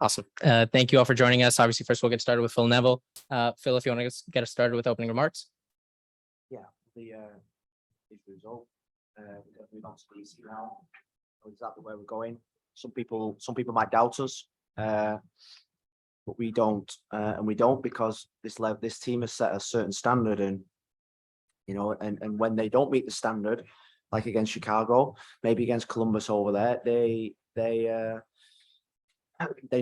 Awesome. Thank you all for joining us. Obviously, first we'll get started with Phil Neville. Phil, if you want to get us started with opening remarks. Yeah, the result. Move on to the DC now. Know exactly where we're going. Some people might doubt us, but we don't, and we don't because this team has set a certain standard, and and when they don't meet the standard, like against Chicago, maybe against Columbus over there, they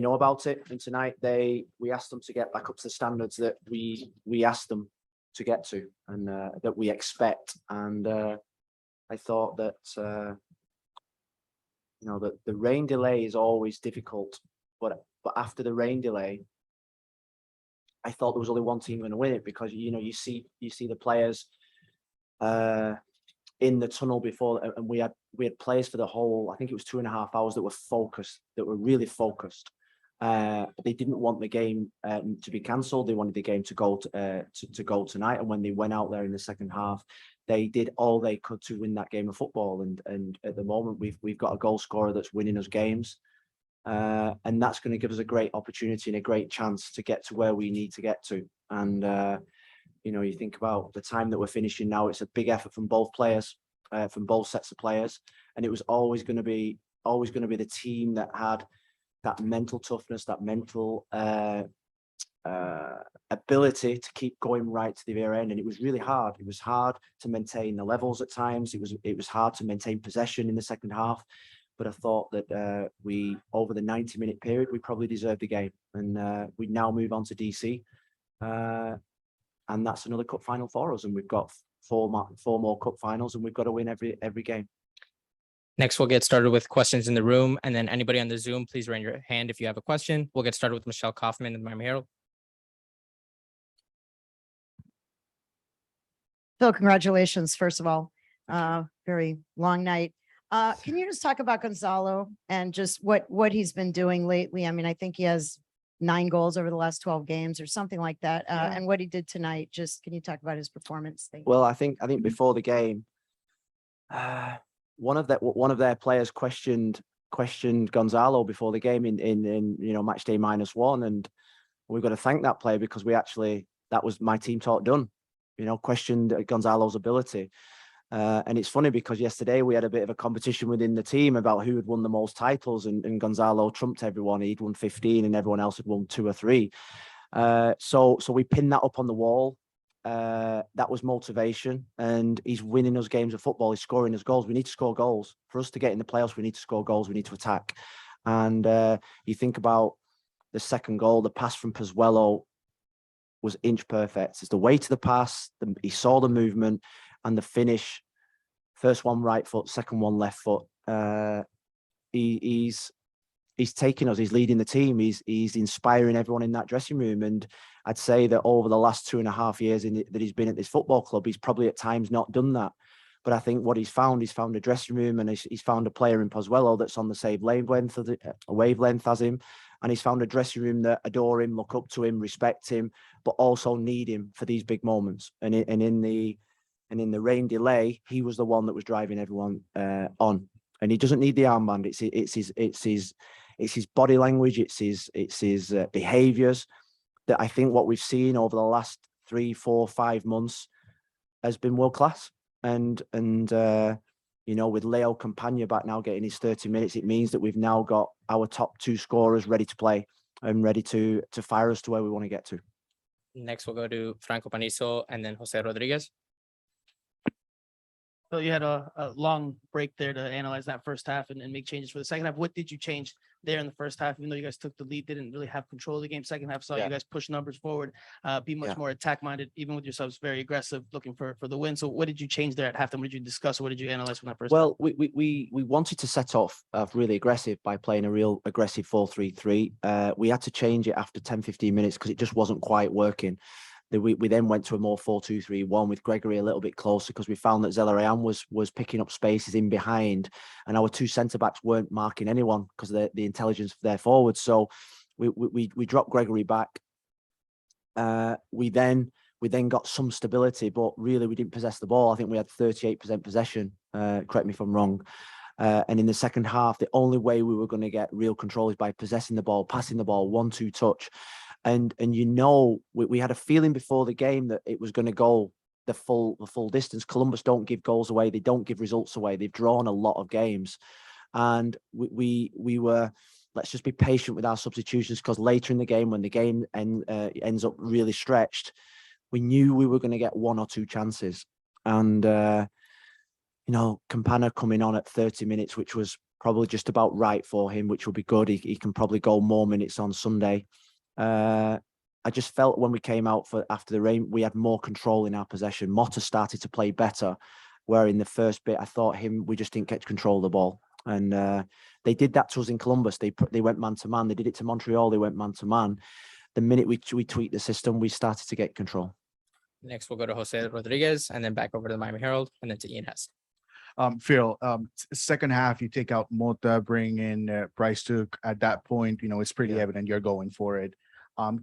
know about it. And tonight we asked them to get back up to the standards that we asked them to get to, and that we expect. And I thought that that the rain delay is always difficult, but after the rain delay, I thought there was only one team going to win it, because you see the players in the tunnel before, and we had players for the whole, I think it was 2.5 hours, that were focused, that were really focused. They didn't want the game to be cancelled. They wanted the game to go tonight. And when they went out there in the second half, they did all they could to win that game of football. And at the moment, we've got a goal scorer that's winning us games, and that's going to give us a great opportunity and a great chance to get to where we need to get to. And you think about the time that we're finishing now; it's a big effort from both players, from both sets of players, and it was always going to be the team that had that mental toughness, that mental ability to keep going right to the very end. And it was really hard. It was hard to maintain the levels at times. It was hard to maintain possession in the second half. But I thought that we, over the 90-minute period, we probably deserved the game. And we now move on to DC. And that's another cup final for us. And we've got four more cup finals, and we've got to win every game. Next, we'll get started with questions in the room, and then anybody on the Zoom, please raise your hand if you have a question. We'll get started with Michelle Kaufman and Miami Herald. Phil, congratulations, first of all. Very long night. Can you just talk about Gonazalo and just what he's been doing lately? I mean, I think he has 9 goals over the last 12 games or something like that. And what he did tonight. Just can you talk about his performance? Well, I think before the game, one of their players questioned Gonazalo before the game in match day -1, and we've got to thank that player, because that was my team talk done. Questioned Gonzalo's ability. And it's funny because yesterday we had a bit of a competition within the team about who had won the most titles, and Gonazalo trumped everyone. He'd won 15 and everyone else had won 2 or 3. So we pinned that up on the wall. That was motivation, and he's winning us games of football. He's scoring us goals. We need to score goals. For us to get in the playoffs, we need to score goals. We need to attack. And you think about the second goal, the pass from Pozuelo was inch perfect. It's the way to the pass. He saw the movement and the finish. First one right foot, second one left foot. He's taking us. He's leading the team. He's inspiring everyone in that dressing room. And I'd say that over the last 2.5 years that he's been at this football club, he's probably at times not done that. But I think what he's found a dressing room, and he's found a player in Pozuelo that's on the same wavelength as him. And he's found a dressing room that adore him, look up to him, respect him, but also need him for these big moments. And in the rain delay, he was the one that was driving everyone on. And he doesn't need the armband. It's his body language. It's his behaviors that I think what we've seen over the last 3, 4, 5 months has been world class. And with Leo Campagna back now getting his 30 minutes, it means that we've now got our top 2 scorers ready to play and ready to fire us to where we want to get to. Next, we'll go to Franco Panizo and then Jose Rodriguez. So you had a long break there to analyze that first half and make changes for the second half. What did you change there in the first half? Even though you guys took the lead, didn't really have control of the game. Second half, you guys push numbers forward, be much more attack minded, even with yourselves very aggressive, looking for the win. So what did you change there at halftime? What did you discuss? Or what did you analyze from that first? Well, we wanted to set off really aggressive by playing a real aggressive 4-3-3. We had to change it after 10-15 minutes because it just wasn't quite working. We then went to a more 4-2-3-1 with Gregory a little bit closer, because we found that Zelarayan was picking up spaces in behind, and our 2 centre-backs weren't marking anyone because of the intelligence of their forwards. So we dropped Gregory back. We then got some stability, but really we didn't possess the ball. I think we had 38% possession. Correct me if I'm wrong. And in the second half, the only way we were going to get real control is by possessing the ball, passing the ball, 1-2 touch. And we had a feeling before the game that it was going to go the full distance. Columbus don't give goals away. They don't give results away. They've drawn a lot of games. And we were, let's just be patient with our substitutions, because later in the game, when the game ends up really stretched, we knew we were going to get 1 or 2 chances. And, Campana coming on at 30 minutes, which was probably just about right for him, which will be good. He can probably go more minutes on Sunday. I just felt when we came out after the rain, we had more control in our possession. Motta started to play better, where in the first bit, I thought we just didn't get control of the ball. And they did that to us in Columbus. They went man to man. They did it to Montreal. They went man to man. The minute we tweaked the system, we started to get control. Next, we'll go to Jose Rodriguez, and then back over to the Miami Herald, and then to Ian Hess. Phil, second half, you take out Mota, bring in Bryce Duke. At that point, it's pretty evident you're going for it.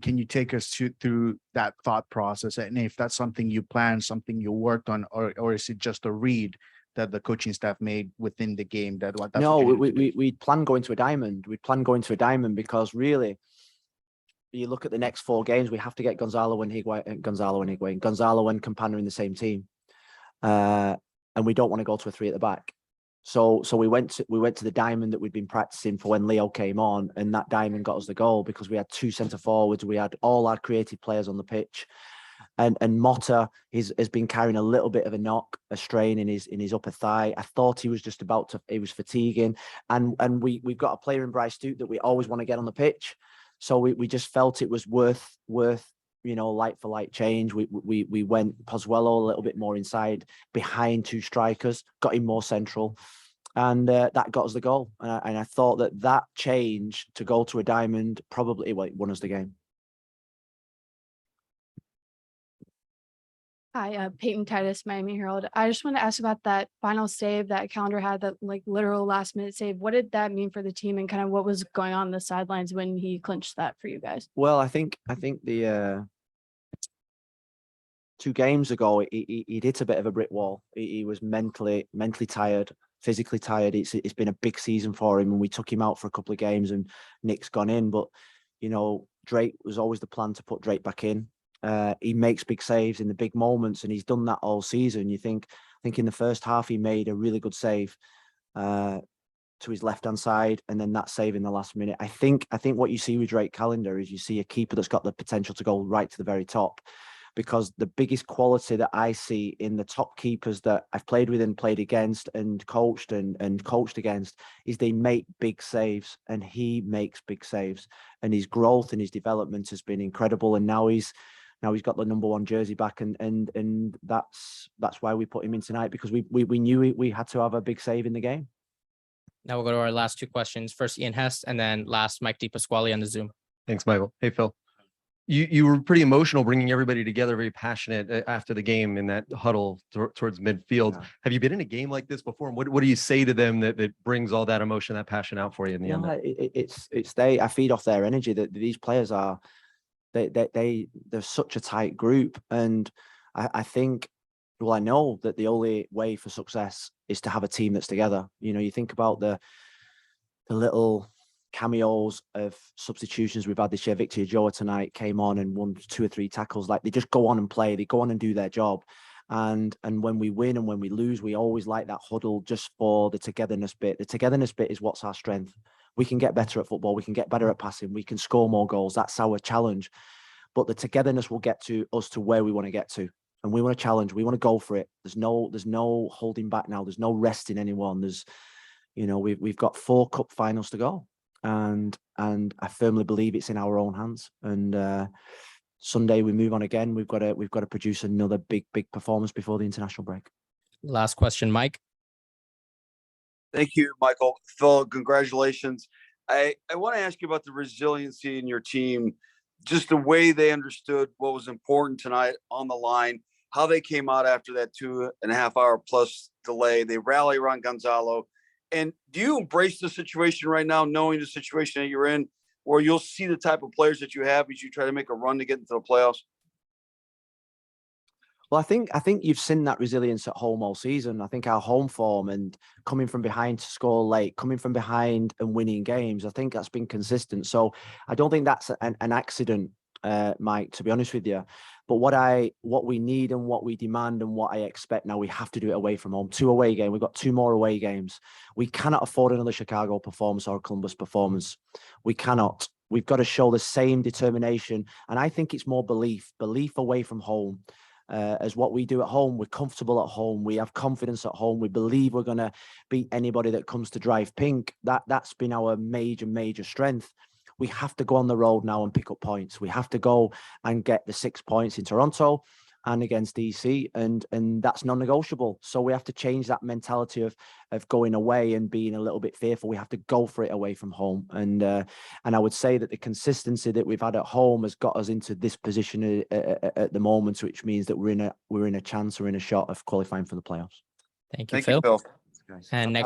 Can you take us through that thought process? And if that's something you planned, something you worked on, or is it just a read that the coaching staff made within the game? No, we'd planned going to a diamond. We'd planned going to a diamond because really, you look at the next 4 games, we have to get Gonzalo and Campana in the same team. And we don't want to go to a 3 at the back. So we went to the diamond that we'd been practicing for when Leo came on, and that diamond got us the goal because we had 2 centre forwards. We had all our creative players on the pitch. And Motta has been carrying a little bit of a strain in his upper thigh. I thought he was he was fatiguing. And we've got a player in Bryce Duke that we always want to get on the pitch. So we just felt it was worth like for like change. We went Pozuelo a little bit more inside behind 2 strikers, got him more central, and that got us the goal. And I thought that change to go to a diamond probably won us the game. Hi, Peyton Titus, Miami Herald. I just want to ask about that final save that Calendar had, that literal last minute save. What did that mean for the team, and kind of what was going on the sidelines when he clinched that for you guys? Well, I think the 2 games ago he hit a bit of a brick wall. He was mentally tired, physically tired. It's been a big season for him, and we took him out for a couple of games, and Nick's gone in. But Drake was always the plan to put Drake back in. He makes big saves in the big moments, and he's done that all season. I think in the first half he made a really good save to his left-hand side, and then that save in the last minute. I think what you see with Drake Calendar is you see a keeper that's got the potential to go right to the very top, because the biggest quality that I see in the top keepers that I've played with and played against and coached against is they make big saves, and he makes big saves, and his growth and his development has been incredible. And now he's got the number 1 jersey back, and that's why we put him in tonight, because we knew we had to have a big save in the game. Now we'll go to our last 2 questions. First, Ian Hess, and then last, Mike DePasquale on the Zoom. Thanks, Michael. Hey, Phil. You were pretty emotional, bringing everybody together, very passionate after the game in that huddle towards midfield. Yeah. Have you been in a game like this before? And what do you say to them that brings all that emotion, that passion out for you in the end? I feed off their energy. That these players are, they're such a tight group, and I think, well, I know that the only way for success is to have a team that's together. You think about the little cameos of substitutions we've had this year. Victor Joa tonight came on and won 2 or 3 tackles. They just go on and play. They go on and do their job. And when we win and when we lose, we always like that huddle just for the togetherness bit. The togetherness bit is what's our strength. We can get better at football. We can get better at passing. We can score more goals. That's our challenge. But the togetherness will get us to where we want to get to. And we want to challenge. We want to go for it. There's no holding back now. There's no resting anyone. We've got 4 cup finals to go. And I firmly believe it's in our own hands. And Sunday we move on again. We've got to produce another big performance before the international break. Last question, Mike. Thank you, Michael. Phil, congratulations. I want to ask you about the resiliency in your team, just the way they understood what was important tonight on the line, how they came out after that 2.5 hour plus delay. They rally around Gonzalo. And do you embrace the situation right now, knowing the situation that you're in, or you'll see the type of players that you have as you try to make a run to get into the playoffs? Well, I think you've seen that resilience at home all season. I think our home form and coming from behind to score late, coming from behind and winning games, I think that's been consistent. So I don't think that's an accident, Mike, to be honest with you. But what we need and what we demand and what I expect now, we have to do it away from home. 2 away games. We've got 2 more away games. We cannot afford another Chicago performance or a Columbus performance. We cannot. We've got to show the same determination. And I think it's more belief away from home. As what we do at home, we're comfortable at home. We have confidence at home. We believe we're going to beat anybody that comes to drive pink. That's been our major strength. We have to go on the road now and pick up points. We have to go and get the 6 points in Toronto and against DC, and that's non-negotiable. So we have to change that mentality of going away and being a little bit fearful. We have to go for it away from home, and I would say that the consistency that we've had at home has got us into this position at the moment, which means that we're in a chance or in a shot of qualifying for the playoffs. Thank you, Thank you, Phil. Phil. And next.